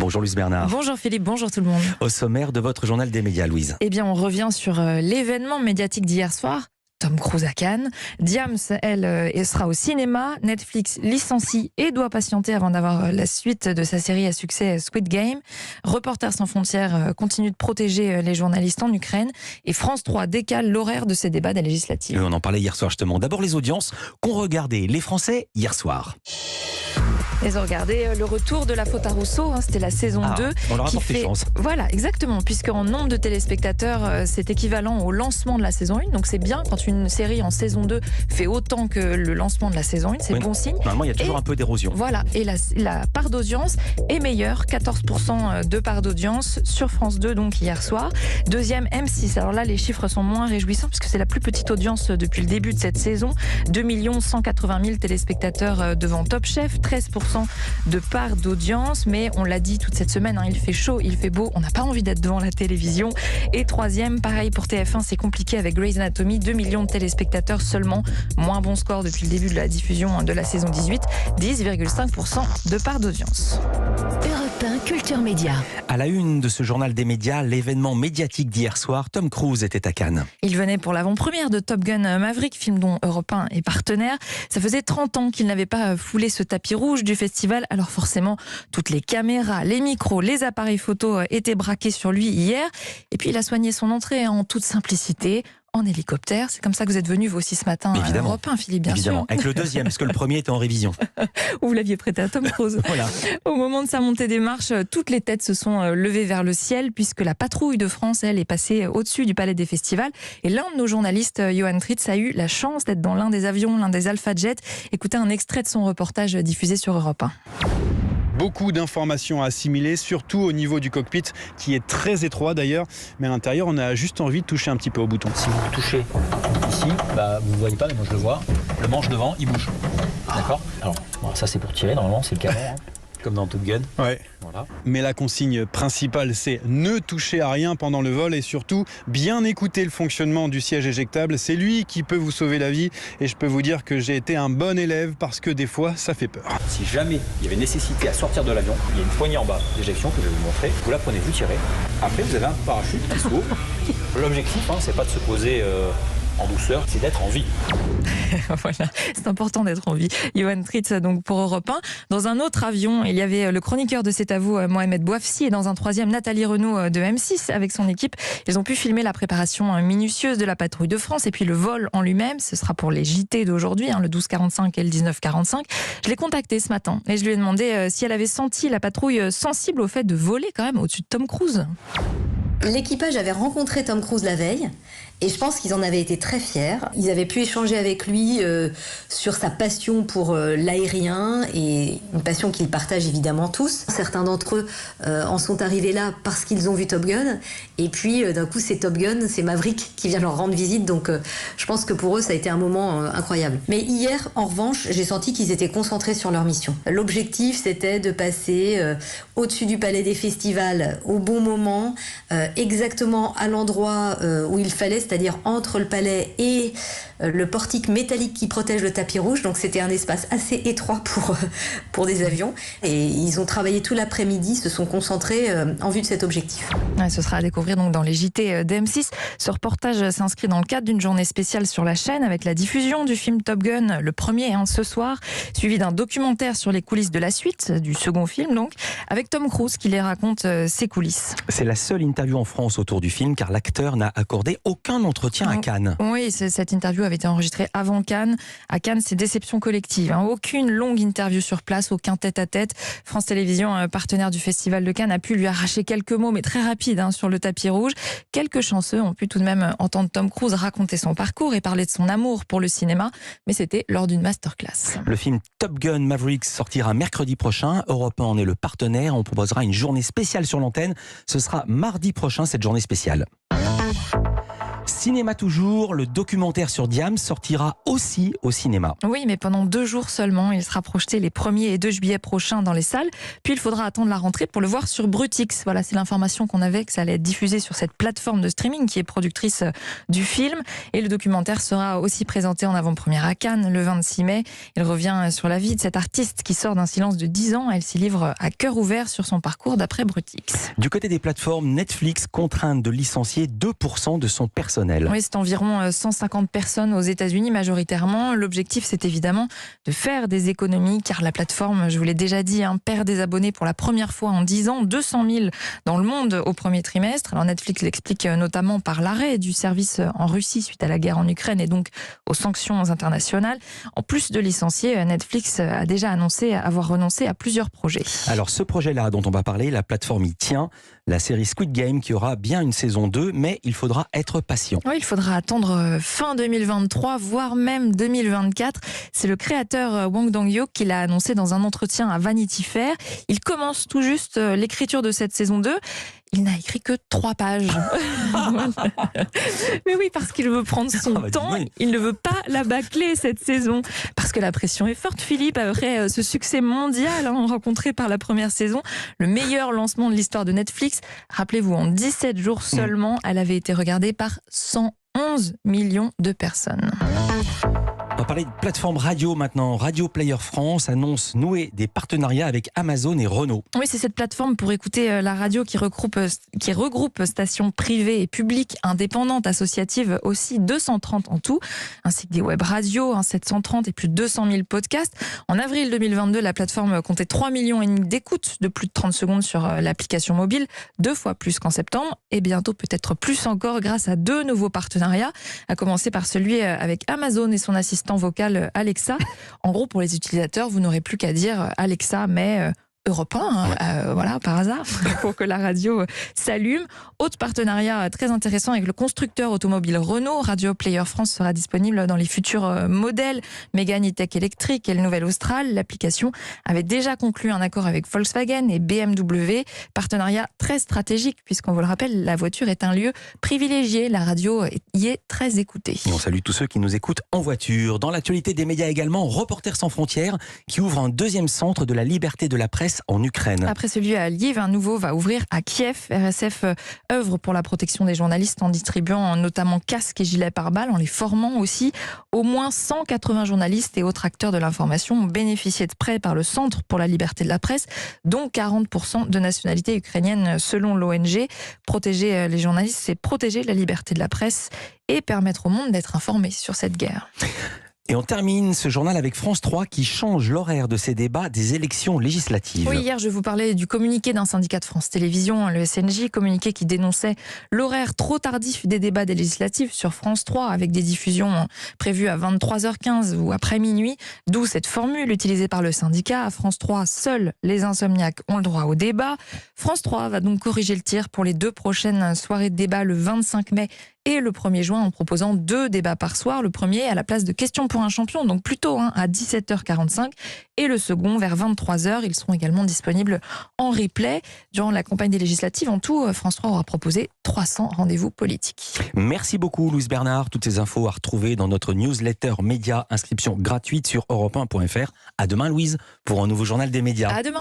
Bonjour Louise Bernard. Bonjour Philippe, bonjour tout le monde. Au sommaire de votre journal des médias, Louise. Eh bien, on revient sur l'événement médiatique d'hier soir. Tom Cruise à Cannes. Diams, elle, sera au cinéma. Netflix licencie et doit patienter avant d'avoir la suite de sa série à succès Squid Game. Reporters sans frontières continue de protéger les journalistes en Ukraine. Et France 3 décale l'horaire de ses débats des législatives. On en parlait hier soir justement. D'abord les audiences qu'ont regardé les Français hier soir. Ils ont regardé le retour de La Faute à Rousseau, c'était la saison 2. On leur a porté chance. Voilà, exactement, puisqu'en nombre de téléspectateurs, c'est équivalent au lancement de la saison 1. Donc c'est bien quand une série en saison 2 fait autant que le lancement de la saison 1, c'est bon signe. Normalement, il y a toujours un peu d'érosion. Voilà, et la part d'audience est meilleure, 14% de part d'audience sur France 2, donc hier soir. Deuxième, M6. Alors là, les chiffres sont moins réjouissants, puisque c'est la plus petite audience depuis le début de cette saison. 2 180 000 téléspectateurs devant Top Chef, 13% de part d'audience, mais on l'a dit toute cette semaine, il fait chaud, il fait beau, on n'a pas envie d'être devant la télévision. Et troisième, pareil pour TF1, c'est compliqué avec Grey's Anatomy, 2 millions de téléspectateurs seulement, moins bon score depuis le début de la diffusion de la saison 18, 10,5% de part d'audience. Europe 1 Culture Média. À la une de ce journal des médias, l'événement médiatique d'hier soir, Tom Cruise était à Cannes. Il venait pour l'avant-première de Top Gun Maverick, film dont Europe 1 est partenaire. Ça faisait 30 ans qu'il n'avait pas foulé ce tapis rouge du festival, alors forcément toutes les caméras, les micros, les appareils photo étaient braqués sur lui hier. Et puis il a soigné son entrée en toute simplicité, en hélicoptère. C'est comme ça que vous êtes venu vous aussi ce matin à Europe 1, Philippe, bien Évidemment. sûr. Avec le deuxième, parce que le premier était en révision. Vous l'aviez prêté à Tom Cruise. Voilà. Au moment de sa montée des marches, toutes les têtes se sont levées vers le ciel, puisque la patrouille de France, elle, est passée au-dessus du palais des festivals. Et l'un de nos journalistes, Johan Tritz, a eu la chance d'être dans l'un des avions, l'un des Alpha Jet. Écoutez un extrait de son reportage diffusé sur Europe 1. Beaucoup d'informations à assimiler, surtout au niveau du cockpit, qui est très étroit d'ailleurs. Mais à l'intérieur, on a juste envie de toucher un petit peu au bouton. Si vous touchez ici, vous ne voyez pas, mais moi je le vois. Le manche devant, il bouge. D'accord ? Alors, ça c'est pour tirer, normalement, c'est le canon. Comme dans Top Gun. Ouais. Voilà. Mais la consigne principale, c'est ne toucher à rien pendant le vol et surtout bien écouter le fonctionnement du siège éjectable. C'est lui qui peut vous sauver la vie et je peux vous dire que j'ai été un bon élève parce que des fois, ça fait peur. Si jamais il y avait nécessité à sortir de l'avion, il y a une poignée en bas d'éjection que je vais vous montrer. Vous la prenez, vous tirez. Après, vous avez un parachute qui s'ouvre. L'objectif, c'est pas de se poser en douceur, c'est d'être en vie. Voilà, c'est important d'être en vie. Johan Tritz, donc pour Europe 1. Dans un autre avion, il y avait le chroniqueur de C'est à vous, Mohamed Bouafsi, et dans un troisième, Nathalie Renaud de M6 avec son équipe. Ils ont pu filmer la préparation minutieuse de la patrouille de France et puis le vol en lui-même. Ce sera pour les JT d'aujourd'hui, le 12h45 et le 19h45. Je l'ai contactée ce matin et je lui ai demandé si elle avait senti la patrouille sensible au fait de voler quand même au-dessus de Tom Cruise. L'équipage avait rencontré Tom Cruise la veille et je pense qu'ils en avaient été très fiers. Ils avaient pu échanger avec lui sur sa passion pour l'aérien et une passion qu'ils partagent évidemment tous. Certains d'entre eux en sont arrivés là parce qu'ils ont vu Top Gun et puis d'un coup c'est Top Gun, c'est Maverick qui vient leur rendre visite, donc je pense que pour eux ça a été un moment incroyable. Mais hier en revanche j'ai senti qu'ils étaient concentrés sur leur mission. L'objectif c'était de passer au-dessus du palais des festivals au bon moment, exactement à l'endroit où il fallait, c'est-à-dire entre le palais et le portique métallique qui protège le tapis rouge. Donc c'était un espace assez étroit pour des avions. Et ils ont travaillé tout l'après-midi, se sont concentrés en vue de cet objectif. Ouais, ce sera à découvrir donc dans les JT d'M6. Ce reportage s'inscrit dans le cadre d'une journée spéciale sur la chaîne avec la diffusion du film Top Gun, le premier ce soir, suivi d'un documentaire sur les coulisses de la suite, du second film donc, avec Tom Cruise qui les raconte ses coulisses. C'est la seule interview en France autour du film car l'acteur n'a accordé aucun entretien à Cannes. Oui, cette interview avait été enregistrée avant Cannes. À Cannes, c'est déception collective. Aucune longue interview sur place, aucun tête-à-tête. France Télévisions, partenaire du Festival de Cannes, a pu lui arracher quelques mots, mais très rapides, sur le tapis rouge. Quelques chanceux ont pu tout de même entendre Tom Cruise raconter son parcours et parler de son amour pour le cinéma, mais c'était lors d'une masterclass. Le film Top Gun Maverick sortira mercredi prochain. Europe 1 en est le partenaire. On proposera une journée spéciale sur l'antenne. Ce sera mardi prochain, cette journée spéciale. Cinéma toujours, le documentaire sur Diams sortira aussi au cinéma. Oui, mais pendant 2 jours seulement. Il sera projeté les 1er et 2 juillet prochains dans les salles. Puis il faudra attendre la rentrée pour le voir sur Brutix. Voilà, c'est l'information qu'on avait, que ça allait être diffusé sur cette plateforme de streaming qui est productrice du film. Et le documentaire sera aussi présenté en avant-première à Cannes le 26 mai. Il revient sur la vie de cette artiste qui sort d'un silence de 10 ans. Elle s'y livre à cœur ouvert sur son parcours d'après Brutix. Du côté des plateformes, Netflix contrainte de licencier 2% de son personnel. Oui, c'est environ 150 personnes aux États-Unis majoritairement. L'objectif, c'est évidemment de faire des économies car la plateforme, je vous l'ai déjà dit, perd des abonnés pour la première fois en 10 ans, 200 000 dans le monde au premier trimestre. Alors Netflix l'explique notamment par l'arrêt du service en Russie suite à la guerre en Ukraine et donc aux sanctions internationales. En plus de licencier, Netflix a déjà annoncé avoir renoncé à plusieurs projets. Alors ce projet-là dont on va parler, la plateforme y tient, la série Squid Game qui aura bien une saison 2, mais il faudra être patient. Oui, il faudra attendre fin 2023, voire même 2024. C'est le créateur Wang Dong-hyuk qui l'a annoncé dans un entretien à Vanity Fair. Il commence tout juste l'écriture de cette saison 2. Il n'a écrit que 3 pages. Mais oui, parce qu'il veut prendre son temps. Il ne veut pas la bâcler cette saison. Parce que la pression est forte, Philippe, après ce succès mondial rencontré par la première saison. Le meilleur lancement de l'histoire de Netflix. Rappelez-vous, en 17 jours seulement, elle avait été regardée par 111 millions de personnes. On va parler de plateforme radio maintenant. Radio Player France annonce nouer des partenariats avec Amazon et Renault. Oui, c'est cette plateforme pour écouter la radio qui regroupe stations privées et publiques, indépendantes, associatives aussi, 230 en tout, ainsi que des web radios, 730 et plus de 200 000 podcasts. En avril 2022, la plateforme comptait 3,5 millions d'écoutes de plus de 30 secondes sur l'application mobile, 2 fois plus qu'en septembre, et bientôt peut-être plus encore grâce à 2 nouveaux partenariats, à commencer par celui avec Amazon et son assistant vocal Alexa. En gros, pour les utilisateurs, vous n'aurez plus qu'à dire Alexa, mais Europe 1, voilà, par hasard, pour que la radio s'allume. Autre partenariat très intéressant avec le constructeur automobile Renault. Radio Player France sera disponible dans les futurs modèles Mégane E-Tech électrique et le Nouvel Austral. L'application avait déjà conclu un accord avec Volkswagen et BMW. Partenariat très stratégique, puisqu'on vous le rappelle, la voiture est un lieu privilégié. La radio y est très écoutée. Et on salue tous ceux qui nous écoutent en voiture. Dans l'actualité des médias également, Reporters sans frontières qui ouvre un 2e centre de la liberté de la presse en Ukraine. Après celui à Lviv, un nouveau va ouvrir à Kiev. RSF œuvre pour la protection des journalistes en distribuant notamment casques et gilets pare-balles, en les formant aussi. Au moins 180 journalistes et autres acteurs de l'information ont bénéficié de prêts par le Centre pour la liberté de la presse, dont 40% de nationalité ukrainienne selon l'ONG. Protéger les journalistes, c'est protéger la liberté de la presse et permettre au monde d'être informé sur cette guerre. Et on termine ce journal avec France 3 qui change l'horaire de ses débats des élections législatives. Oui, hier je vous parlais du communiqué d'un syndicat de France Télévisions, le SNJ, communiqué qui dénonçait l'horaire trop tardif des débats des législatives sur France 3 avec des diffusions prévues à 23h15 ou après minuit. D'où cette formule utilisée par le syndicat. À France 3, seuls les insomniaques ont le droit au débat. France 3 va donc corriger le tir pour les 2 prochaines soirées de débat le 25 mai et le 1er juin en proposant 2 débats par soir. Le premier à la place de Questions pour un champion, donc plutôt à 17h45, et le second vers 23h. Ils seront également disponibles en replay. Durant la campagne des législatives, en tout, France 3 aura proposé 300 rendez-vous politiques. Merci beaucoup Louise Bernard. Toutes ces infos à retrouver dans notre newsletter média, inscription gratuite sur europe1.fr. À demain Louise pour un nouveau journal des médias. À demain.